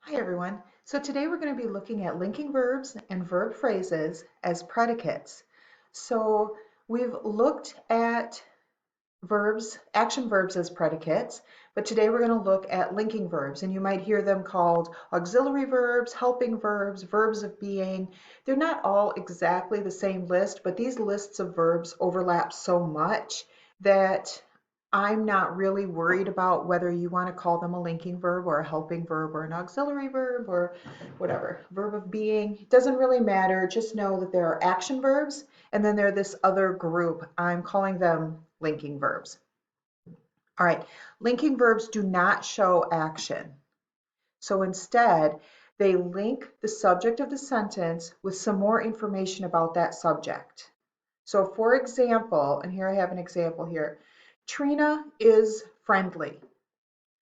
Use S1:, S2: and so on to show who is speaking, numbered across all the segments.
S1: Hi everyone. So today we're going to be looking at linking verbs and verb phrases as predicates. So we've looked at verbs, action verbs as predicates, but today we're going to look at linking verbs, and you might hear them called auxiliary verbs, helping verbs, verbs of being. They're not all exactly the same list, but these lists of verbs overlap so much that I'm not really worried about whether you want to call them a linking verb or a helping verb or an auxiliary verb or whatever. Verb of being, it doesn't really matter. Just know that there are action verbs and then there's this other group. I'm calling them linking verbs. All right, linking verbs do not show action. So instead, they link the subject of the sentence with some more information about that subject. So for example, and here I have an example here, Trina is friendly.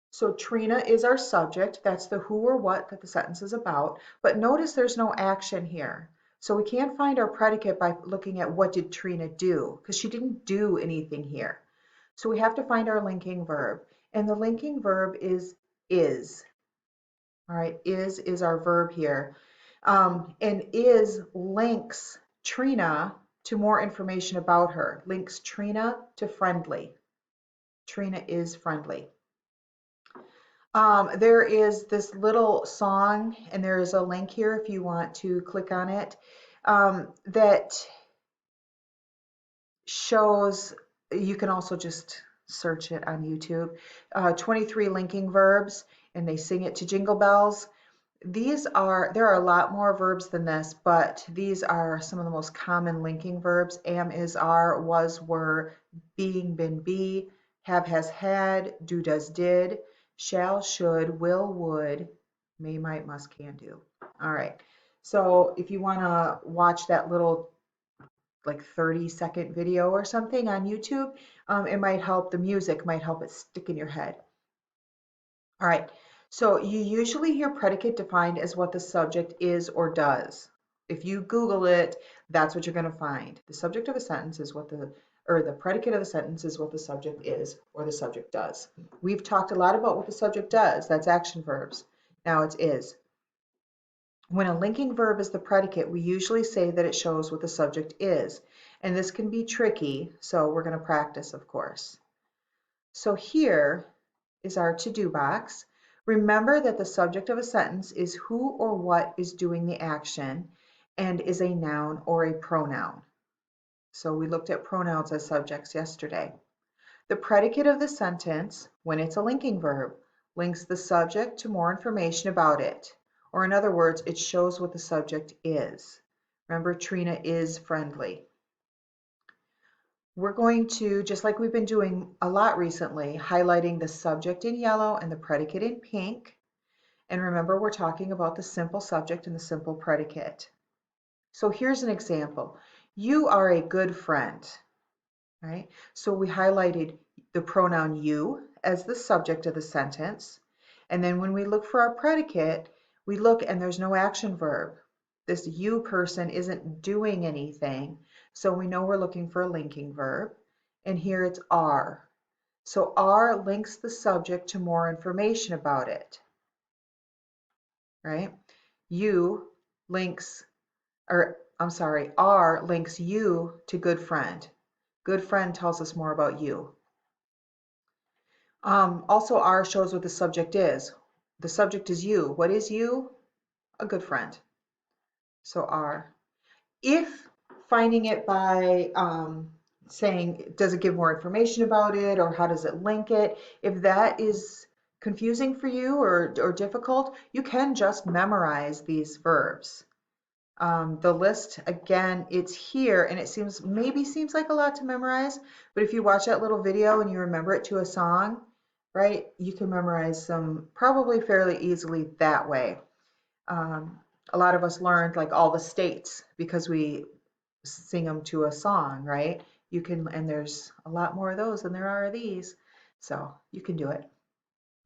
S1: So Trina is our subject. That's the who or what that the sentence is about. But notice there's no action here. So we can't find our predicate by looking at what did Trina do, because she didn't do anything here. So we have to find our linking verb. And the linking verb is is. All right, is our verb here. And is links Trina to more information about her, links Trina to friendly. Trina is friendly. There is this little song, and there is a link here if you want to click on it, that shows, you can also just search it on YouTube, 23 linking verbs, and they sing it to Jingle Bells. There are a lot more verbs than this, but these are some of the most common linking verbs: am, is, are, was, were, being, been, be, have, has, had, do, does, did, shall, should, will, would, may, might, must, can, do. All right. So if you want to watch that little like 30-second video or something on YouTube, it might help. The music might help it stick in your head. All right, so you usually hear predicate defined as what the subject is or does. If you Google it, that's what you're going to find. The subject of a sentence is what the predicate of the sentence is what the subject is or the subject does. We've talked a lot about what the subject does. That's action verbs. Now it's is. When a linking verb is the predicate, we usually say that it shows what the subject is. And this can be tricky, so we're going to practice, of course. So here is our to-do box. Remember that the subject of a sentence is who or what is doing the action and is a noun or a pronoun. So we looked at pronouns as subjects yesterday. The predicate of the sentence, when it's a linking verb, links the subject to more information about it. Or in other words, it shows what the subject is. Remember, Trina is friendly. We're going to, just like we've been doing a lot recently, highlighting the subject in yellow and the predicate in pink. And remember, we're talking about the simple subject and the simple predicate. So here's an example. You are a good friend, right? So we highlighted the pronoun you as the subject of the sentence. And then when we look for our predicate, we look and there's no action verb. This you person isn't doing anything. So we know we're looking for a linking verb. And here it's are. So are links the subject to more information about it, right? You links, or I'm sorry, are links you to good friend. Good friend tells us more about you. Also, are shows what the subject is. The subject is you. What is you? A good friend. So are. If finding it by saying, does it give more information about it or how does it link it? If that is confusing for you or difficult, you can just memorize these verbs. The list, again, it's here and it maybe seems like a lot to memorize, but if you watch that little video and you remember it to a song, right, you can memorize them probably fairly easily that way. A lot of us learned like all the states because we sing them to a song, right? You can, and there's a lot more of those than there are of these, so you can do it.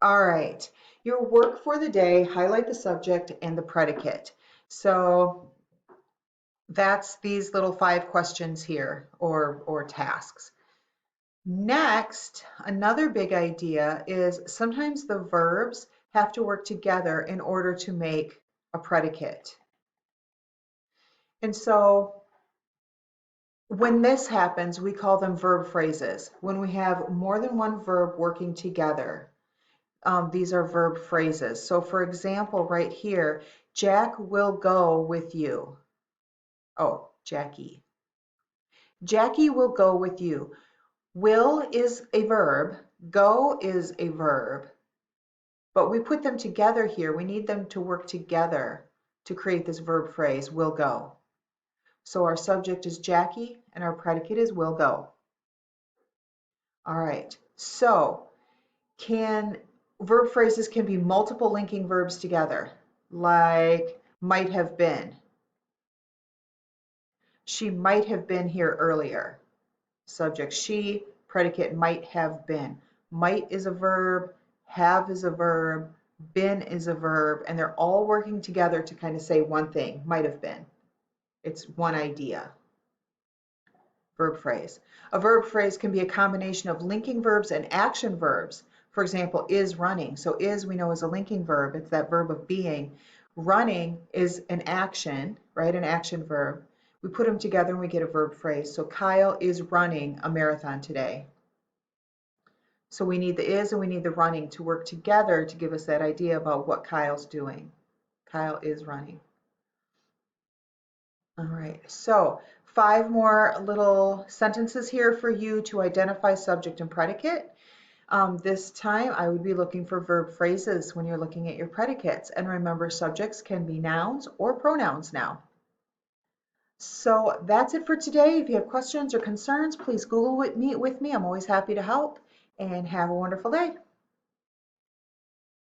S1: All right, your work for the day, highlight the subject and the predicate. So that's these little 5 questions here or tasks. Next, another big idea is sometimes the verbs have to work together in order to make a predicate. And so when this happens, we call them verb phrases. When we have more than one verb working together, these are verb phrases. So for example, right here, Jack will go with you. Oh, Jackie. Jackie will go with you. Will is a verb, go is a verb, but we put them together here. We need them to work together to create this verb phrase, will go. So our subject is Jackie and our predicate is will go. All right, so verb phrases can be multiple linking verbs together, like might have been. She might have been here earlier. Subject she, predicate might have been. Might is a verb, have is a verb, been is a verb, and they're all working together to kind of say one thing, might have been. It's one idea. Verb phrase. A verb phrase can be a combination of linking verbs and action verbs. For example, is running. So is we know is a linking verb. It's that verb of being. Running is an action, right? An action verb. We put them together and we get a verb phrase. So Kyle is running a marathon today. So we need the is and we need the running to work together to give us that idea about what Kyle's doing. Kyle is running. All right, so 5 more little sentences here for you to identify subject and predicate. This time I would be looking for verb phrases when you're looking at your predicates. And remember, subjects can be nouns or pronouns now. So that's it for today. If you have questions or concerns, please Google with me. I'm always happy to help, and have a wonderful day.